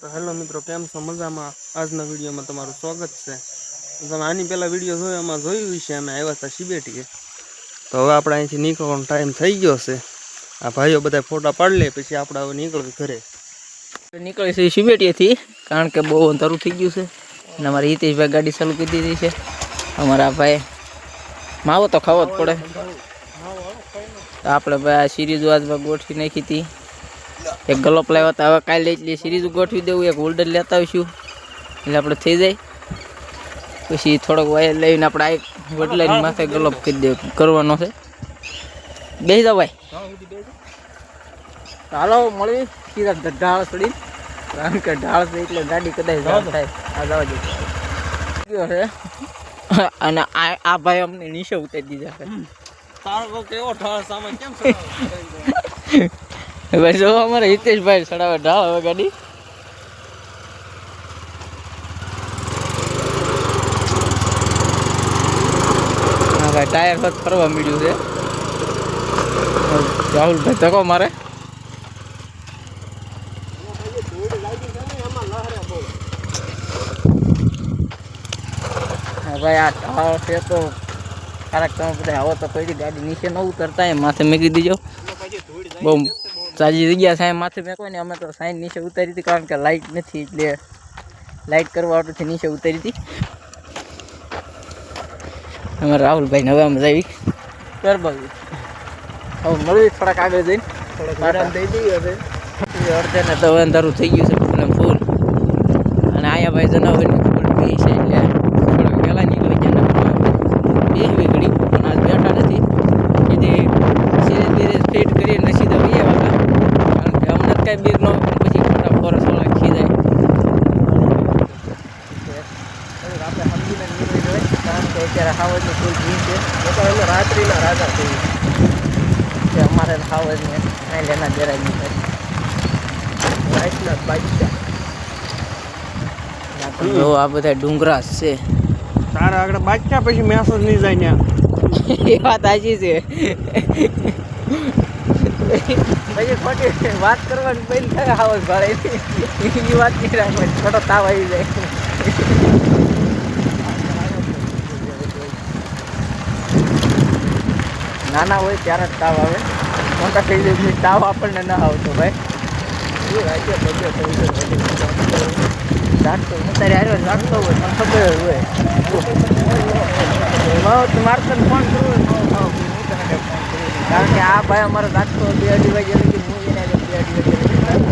તો હેલો મિત્રો, કેમ છો? મજામાં? આજના વિડીયોમાં તમારું સ્વાગત છે. તમે આની પહેલાં વિડીયો જોયો, એમાં જોયું છે અમે આવ્યા હતા શિબેટીએ. તો હવે આપણે અહીંથી નીકળવાનો ટાઈમ થઈ ગયો છે. આ ભાઈઓ બધા ફોટા પાડી લે, પછી આપણે હવે નીકળવી ઘરે. નીકળે છે શિબેટીએથી, કારણ કે બહુ અંધારું થઈ ગયું છે. અને અમારા હિતેશભાઈ ગાડી ચાલુ કરી દીધી છે. અમારા ભાઈ માવો તો ખાવો જ પડે. તો આપણે ભાઈ આ સિરીઝ આજમાં ગોઠવી નાખી હતી. એક ગલોપ લાવ્યા હતા, હવે કાલે એટલી સિરીઝ ગોઠવી દેવું. એક હોલ્ડર લેતા આવીશું એટલે આપણે થઈ જાય. પછી થોડોક વાયર લઈને આપણે આ વડલાની માથે ગલોપ કરી કરવાનો છે. બેસી જાઓ ભાઈ, હાલો મળવી સીધા ઢાળ છોડી, કારણ કે ઢાળ છે એટલે ગાડી કદાચ થાય. આ જવા દે અને આ ભાઈ અમને નીચે ઉતારી દીધા છે. તારો કેવો ઢાળ સામાન કેમ છે? ભાઈ જો અમારે હિતેશભાઈ ચડાવે ઢાળ. હવે ગાડી હા ભાઈ, ટાયર પર ફરવા મળ્યું છે. રાહુલભાઈ ધક્કો મારે. હા ભાઈ, આ ઢાળ છે તો ક્યારેક તમે બધા આવો તો કોઈ ગાડી નીચે ન ઉતરતા એમ માથે મેકી દીજો. બહુ સાજી જગ્યા સાહેબ માથે મેકો ને. અમે તો સાઈન નીચે ઉતારી હતી, કારણ કે લાઇટ નથી એટલે લાઇટ કરવા ઓટોથી નીચે ઉતારી હતી. અમારા રાહુલભાઈ હવે અમે જઈ ગરબા હવે મળવી થોડાક આગળ જઈને થોડોક આરામ થઈ દઈએ. હવે અડધે તો અંધારું થઈ ગયું છે ફૂલ. અને અહીંયા ભાઈ જનાવરની ફૂલ પી છે એટલે થોડાક વહેલા નીકળી ગયા. બે ઘડી પણ આજ બેઠા નથી. સીધી સિરીઝ ફિટ કરીને સીધા વહીએ વાળા, કારણ કે અમને કાંઈ બીક ન હોય. પણ પછી ખોટા ફોરસ વાળા ખીજાય. આપણે સમજીને નીકળી જાય, કારણ કે અત્યારે હાવજની ફૂલ ભીડ છે. એટલે રાત્રિના રાજા થઈ છે અમારે હાવજને કાંઈ લેના જરાય નહીં થાય. રાઈટના બાદશાહ જો આ બધા ડુંગરા છે. તારા આગળ બાદશાહ પછી મેસેજ નહીં જાય ત્યાં. એ વાત સાચી છે. પછી ખોટી વાત કરવાની પહેલી થાય હાવજ ભાડે એ વાત નહીં રાખવાની. ખોટો તાવ આવી જાય. નાના હોય ત્યારે જ તાવ આવે. મોટા થઈ જાય તાવ આપણને ના આવતો ભાઈ. જાગતો અત્યારે આવ્યો જાગતો હોય પણ ખબર હોય. મારે તને ફોન કરવો કારણ કે આ ભાઈ અમારો જાગતો 2-2 વાગે લગી. હું એને 2-2 વાગે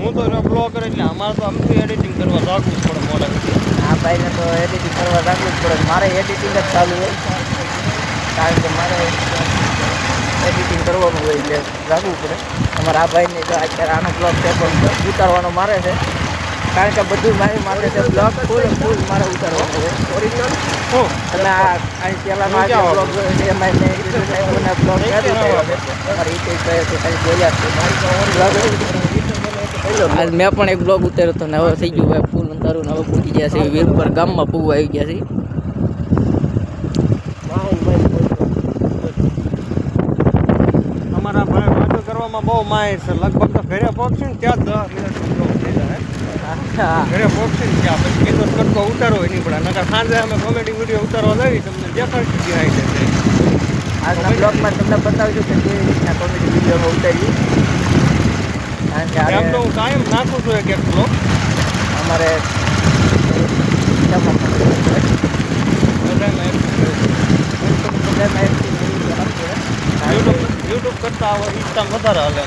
હું તો બ્લોગર એટલે અમારે તો આમથી એડિટિંગ કરવા જાગવું જ પડે મોડે. આ ભાઈને તો એડિટિંગ કરવા જાગવું જ પડે. મારે એડિટિંગ જ ચાલુ હોય, કારણ કે મારે એડિટિંગ કરવાનું હોય એટલે જાગવું પડે. અમારા આ ભાઈને જો અત્યારે આનો બ્લોગ છે પણ ઉતારવાનો મારે છે, કારણ કે બધું મારી મારે છે. બ્લોગ ફૂલ મારે ઉતારવાનું હોય. ઓરિજિનલ તમે આ અહીં પહેલાંનો આજે બ્લોગ જોયો છે એમાં મેં બ્લોગ ક્યાંથી થયો છે. મારી રીતે કહે છે ખાલી બોલ્યા છે. આજ મેં પણ એક બ્લોગ ઉતાર્યો હતો ને હવે થઈ ગયું ભાઈ ફૂલ અંધારું. હવે પૂછી ગયા છે વીરપર ગામમાં પૂગવા આવી ગયા છે. અમારા ભાઈ વાતો કરવામાં બહુ માહિર છે. લગભગ તો ઘરે પહોંચશે ને ત્યાં 10 મિનિટ થઈ જાય. ઘરે પહોંચશે ને ત્યાં પછી કીધો કટકો ઉતારો નહીં પડે. નકર સાંજે અમે કોમેડી વિડીયો ઉતારવા જઈએ તમને દેખાડશું ક્યાં આવી જશે. આજના બ્લોગમાં તમને બતાવજો કે કેવી રીતના કોમેડી વિડીયોમાં ઉતારીએ. કારણ કે એમ તો હું કાયમ નાખું છું એક બ્લોગ. અમારે યુટ્યુબ કરતા આવે ઇન્સ્ટા વધારે હાલે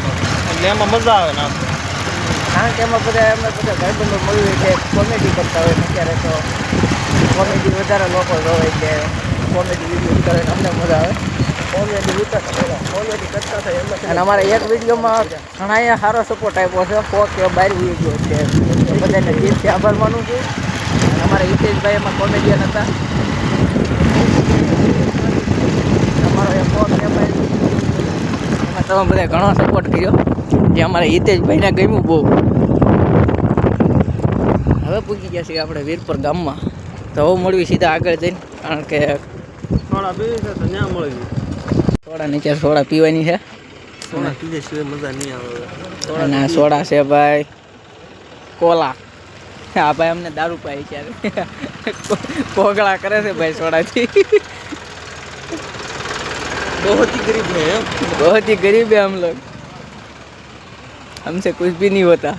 એટલે એમાં મજા આવે ને. કારણ કે એમાં બધા ભાઈબંધો મળ્યું એટલે કોમેડી કરતા હોય. અત્યારે તો કોમેડી વધારે લોકો જોવે એટલે કોમેડી વિડીયો ઉતારે અમને મજા આવે. કોમેડી કરતા થાય એમ. અને અમારા એક વિડીયોમાં ઘણા સારો સપોર્ટ આપ્યો છે. કોક કે બહાર ઉઈ ગયો છે એ બધાને દિલથી આભાર માનું છું. અને અમારા હિતેશભાઈ એમાં કોમેડિયન હતા. અમારો એક કોક એમાં તમે બધા ઘણો સપોર્ટ કર્યો જે અમારે હિતેશભાઈને ગમ્યું બહુ. હવે પૂછી ગયા છીએ આપણે વીરપર ગામમાં. તો હવે મળવી સીધા આગળ જઈને, કારણ કે સોડા પીવી છે તો ત્યાં મળી. સોડા નીચે સોડા પીવાની છે. સોડા પીધે સિવાય મજા નહીં આવે. અને સોડા છે ભાઈ કોલા. હા ભાઈ અમને દારૂ પાઈ ત્યારે કોગળા કરે છે ભાઈ સોડાથી. बहुत ही गरीब है हम। बहुत ही गरीब है हम लोग, हमसे कुछ भी नहीं होता.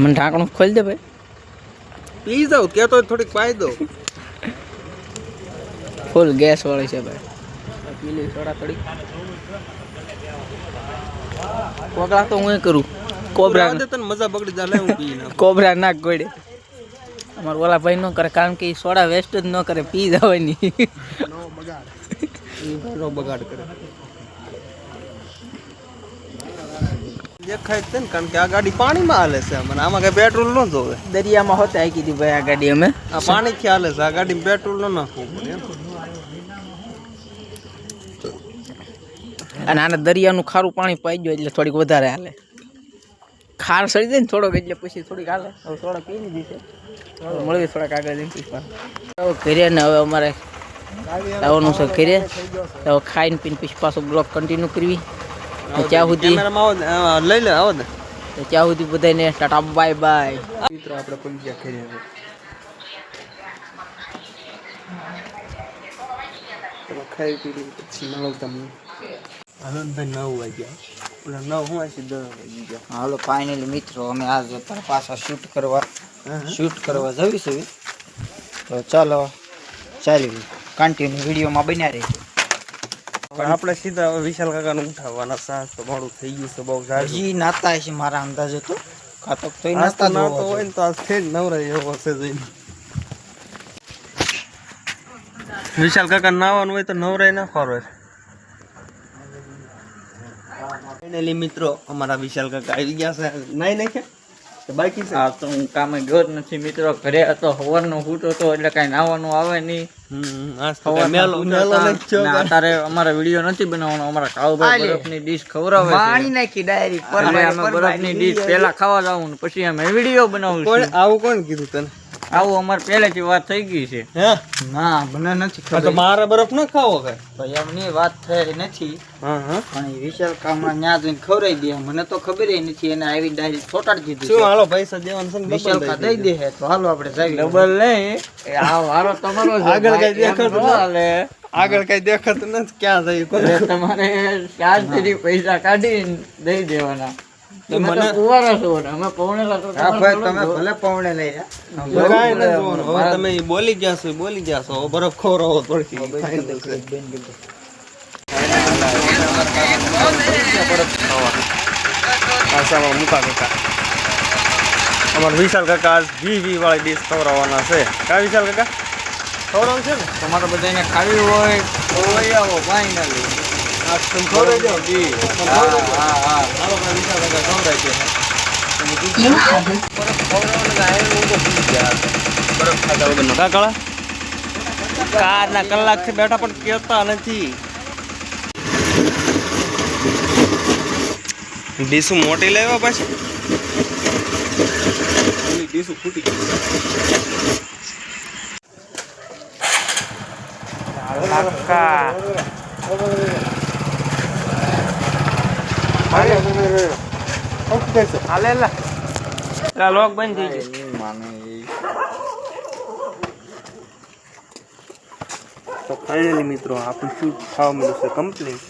મને ઢાંકણું ખોલી દે ભાઈ. પી જાવ કે તો થોડીક પાઈ દો. ફૂલ ગેસ વાળી છે ભાઈ. પીલી સોડા થોડી. કોગળા તો હું કરું. કોબરા દે તને મજા બગડી જાય લે હું પી ના. કોબરા નાક ગોડે. અમારા ઓલા ભાઈ ન કરે કારણ કે ઈ સોડા વેસ્ટ જ ન કરે, પી જવાની. નો બગાડ. નો બગાડ કરે. દેખાય છે ને કારણ કે આ ગાડી પાણીમાં હાલે છે. મને આમાં કઈ પેટ્રોલ ન જોવે. દરિયામાં હોતા આવી કીધી ભાઈ આ ગાડી અમે. આ પાણીથી હાલે છે. આ ગાડીમાં પેટ્રોલ ન નાખવું પડે એમ. અને આને દરિયાનું ખારું પાણી પાઈ ગયો એટલે થોડીક વધારે હાલે. ખાર સડી જાય ને થોડોક એટલે પછી થોડીક હાલે. હવે થોડા પી લીધી છે, મળવી થોડાક આગળ જઈને પીસવા. હવે ઘરે ને હવે અમારે આવવાનું છે ઘરે. હવે ખાઈને પીને પછી પાછો બ્લોગ કન્ટિન્યુ કરવી. ત્યાં સુધી કેમેરામાં આવો લઈ લે આવો ને. ત્યાં સુધી બધાને ટાટા બાય બાય. મિત્રો આપણે પડી ગયા ઘરે હવે. તો ખાઈ પી પછી મળો તમને. આનંદભાઈ 9 વાગ્યા. ઓલા 9 હું આશી 10 વાગી ગયા. હાલો ફાઇનલી મિત્રો અમે આજ પાછા શૂટ કરવા જવી છે. તો ચાલો ચાલી કન્ટિન્યુ વિડીયોમાં બન્યા રહી. પણ આપણે સીધા હવે વિશાલ કાકાને ઉઠાવવાના. સાસ તો મોડું થઈ ગયું છે બહુ સારું. હજી નાતા છે મારા અંદાજે તો. કાતક તો નાસ્તા ના તો હોય ને તો આ ફેર નવરાય એવો હશે જઈને. વિશાલ કાકા નાવાનું હોય તો નવરાય ના ખોરો. ફાઇનલી મિત્રો અમારા વિશાલ કાકા આવી ગયા છે. નાઈ નાખ્યા બાકી છે. હા તો હું કામે ગયો જ નથી મિત્રો. ઘરે હતો સવારનો ફૂટ હતો એટલે કઈ નાવાનું આવે નહીં. અત્યારે અમારે વિડીયો નથી બનાવવાનો. અમારા કાળુભાઈ બરફની ડીશ ખવડાવે છે. બરફની ડીશ પહેલા ખાવા જાવું ને પછી અમે વિડીયો બનાવું. આવું કોણ કીધું તને? આવું અમારે પહેલેથી વાત થઈ ગઈ છે. હે ના મને નથી ખબર. તો મારા બરફ ન ખાવો કે ભાઈ એમની વાત થઈ નથી. હા હા પણ એ વિશાલ કામમાં ન્યા જઈને ખવડાવી દે. મને તો ખબર નથી. એને આવી ડાયરેક્ટ ચોટાડી દીધું. શું હાલો પૈસા દેવાનું છે વિશાલ કા દઈ દે તો હાલો આપણે જાવી. ડબલ નહીં હાલો તમારો આગળ કઈ દેખાતું હાલે. આગળ કઈ દેખાતું નથી. ક્યાં જઈ તમારે ચાર્જથી પૈસા કાઢીને દઈ દેવાના. તમે તો કુંવારા છો ને અમે પૌણેલા તો. હા ભાઈ તમે ભલે પૌણે લઈ રહ્યા. તમે બોલી ગયા છો બરફ ખવડાવો પડશે. મુકા કાકા અમારા વિશાલ કાકા આજ ઘી વાળી ડીશ ખવડાવવાના છે. કા વિશાલ કાકા ખવડાવવાનું છે ને? તમારે બધાને ખાવી હોય તો લઈ આવો ફાઇનલી. ખવડાવી દો ઘી. હાલો વિશાલ કાકા ખવડાવી દે. બરફ ખાધા વગરનો કા કાળા કારના કલાકથી બેઠા પણ કહેતા નથી. ડીશું મોટી લેવા પાછી. ડીશું ફૂટી ગઈ. લોક બંધ થઈ ગયું. તો ફાઇનલી મિત્રો આપણું શૂટ થવા મળ્યું છે કમ્પ્લીટ.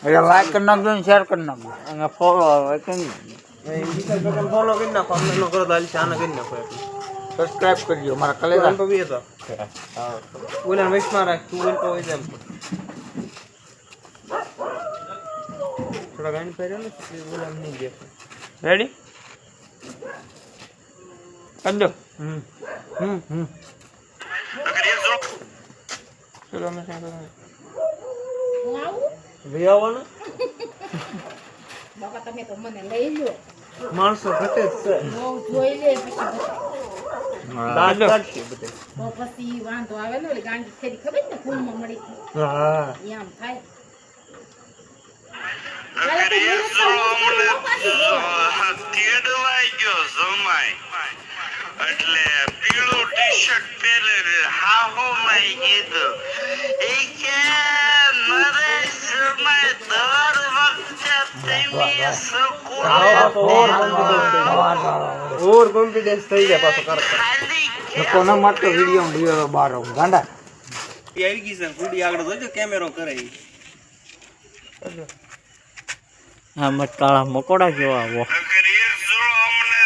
એટલે લાઈક કરી નાખજો ને શેર કરી નાખજો અને ફોલો આવે કે ફોલો કરી નાખો. અમને ન કરો તો હાલ છે. આને કરી નાખો. સબસ્ક્રાઇબ કરજો મારા કલેજા. બોલા મિક્સમાં રાખ. તું બોલતો હોય તેમ થોડા ગાંડ પહેર્યો ને બોલા નહીં દેખાય. રેડી કરી દો. ચલો અમે ભાઈ આવવાનું બાપા તમે તો મને લઈ લો. માણસો ઘટે જ છે. જોઈ લે પછી દાદ કાઢશે બધે. તો પછી વાંધો આવે ને. ઓલી ગાંડી થેલી ખબર ને ફૂલમાં મળી હતી. હા એમ થાય. પેલા તો મેરેજ તો પાછી જો. તેડવાઈ ગયો જમાઈ એટલે પીળું ટી-શર્ટ પહેરે હાહો માઈ કીધું એ કે નરેશ જમાઈ દર વખતે તમે ઓવર કોન્ફિડન્સ થઈ જાય પાછો કરતા કોનો મારતો વિડીયો વિડીયો બહાર આવું ગાંડા એ આવી ગઈ છે ફૂડી આગળ જોજો કેમેરો કરે ઈ. હા મત કાળા મકોડા કેવા આવો અગર એ જો અમને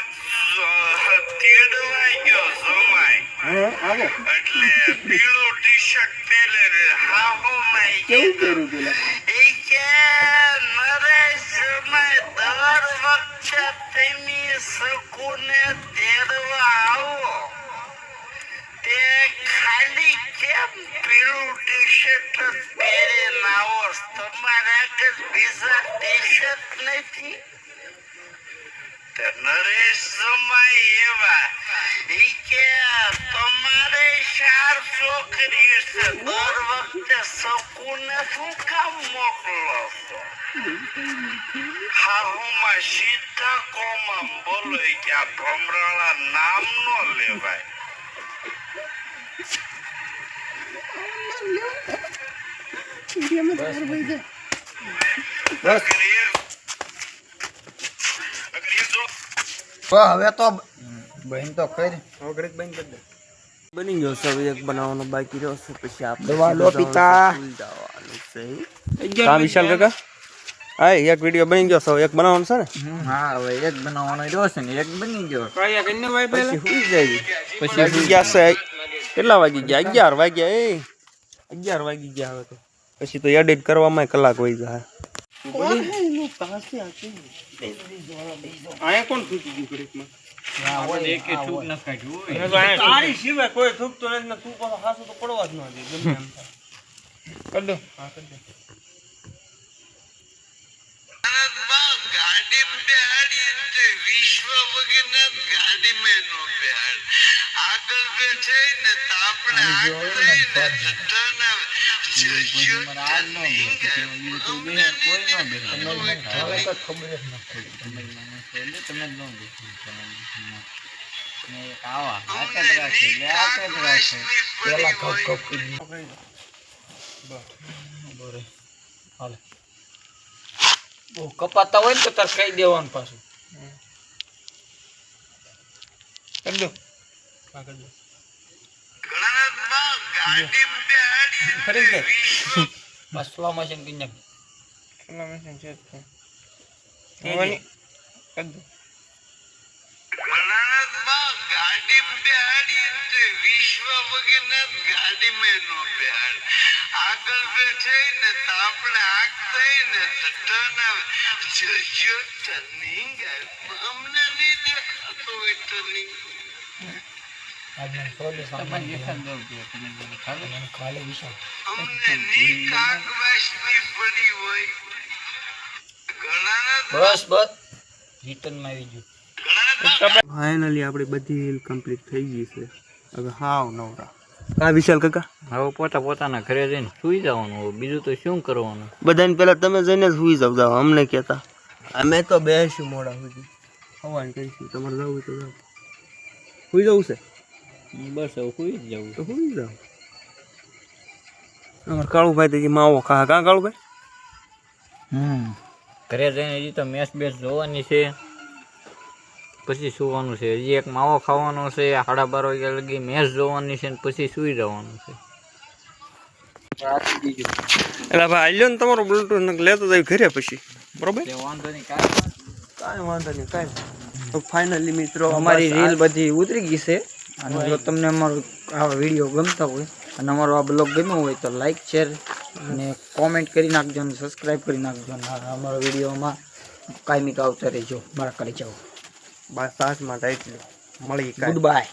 તેડવાઈ ગયો જમાઈ આવો એટલે પીળું ટી-શર્ટ પહેરે હા હો માય કેવું કર્યું પેલા એ કે નરેશ જમાઈ દર વખતે તમે સકુને તેડવા આવો તે ખાલી કેમ પીળું ટી-શર્ટ પહેરીને આવો તમારે આગળ બીજા ટી-શર્ટ નથી તે નરેશ જમાઈ એવા ઈ કે તમારે 4 છોકરીઓ છે દર વખતે સકુને શું કામ મોકલો છો હા હું સીધા કોમાં બોલો કે આ ભમરાળા નામ નો લેવાય હવે તો બહેન તો કરી ઘડીક બંધ કરી દે બની ગયો છે હવે એક બનાવવાનો બાકી રહ્યો છે પછી આપણે દવા લો પિતા. જવાનું છે હા વિશાલ કાકા હા એક વિડીયો બની ગયો છે હવે એક બનાવવાનો છે ને હા હવે એક બનાવવાનો રહ્યો છે ને એક બની ગયો પછી સુઈ જાય પછી વાગી ગયા છે કેટલા વાગી ગયા 11 વાગ્યા એ 11 વાગી ગયા હવે તો પછી તો એડિટ કરવામાં કલાક વહી જાય આયા કોણ થૂકી ગયું ઘડીકમાં તારી સિવાય કોઈ થૂકતો નથી ને તું પાછો હાસુ તો પડવા જ ન દે ગમે એમ થાય. કર દો હા કર દો ગાડી બેહાડી તે વિશ્વ વગેરે ગાડી મેં નો બેહાડ આગળ બેઠે ને તો આપણે આગળ કપાતા હોય ને તો તાર કહી દેવાનું પાછું કર દો હા કર દો ગાડી બેહાડી ખરી કે બસ સ્લો મોશન કરી નાખ કેટલા મેસેજ છે હોવાની કર દો ગાડી બેહાડી તે વિશ્વ વગેરે ગાડી મેં નો બેહાડ આગળ બેઠે ને તો આપણે આગળ ને તો ટર્ન જો ટર્નિંગ અમને નહીં દેખાતો હોય ટર્નિંગ અમને નહીં કાગવાસની પડી હોય ઘણા બસ બસ રિટર્નમાં આવી ગયું ફાઇનલી આપણી બધી હિલ કમ્પ્લીટ થઈ ગઈ છે હવે હાવ નવરા હા વિશાલ કાકા હવે પોતાના ઘરે જઈને સુઈ જવાનું હવે બીજું તો શું કરવાનું બધાને પહેલા તમે જઈને જ સુઈ જાવ જાવ અમને કહેતા અમે તો બેસું મોડા સુધી હવાને કહીશું તમારે જવું હોય તો જાવ સુઈ જવું છે બસ હવે સુઈ જ જવું તો સુઈ જાવ અમારે કાળુભાઈ તો જે માવો ખા કાં કાળુભાઈ ઘરે જઈને હજી તો મેચ બેચ જોવાની છે પછી સુવાનું છે હજી એક માવો ખાવાનો છે 12:30 વાગ્યા લગી મેચ જોવાની છે ને પછી સુઈ જવાનું છે એટલે ભાઈ આલ્યો ને તમારો બ્લૂટૂથ લેતો જાય ઘરે પછી બરોબર વાંધો નહીં કાંઈ વાંધો નહીં કાંઈ તો ફાઇનલી મિત્રો અમારી રીલ બધી ઉતરી ગઈ છે અને જો તમને અમારો આ વિડીયો ગમતા હોય અને અમારો આ બ્લોગ ગમ્યો હોય તો લાઈક શેર અને કોમેન્ટ કરી નાખજો અને સબસ્ક્રાઈબ કરી નાખજો અને અમારો વિડીયોમાં કાયમિક આવતા રહેજો મારા કરી જાઓ બસ 5 માટે એટલું મળી ગુડ બાય.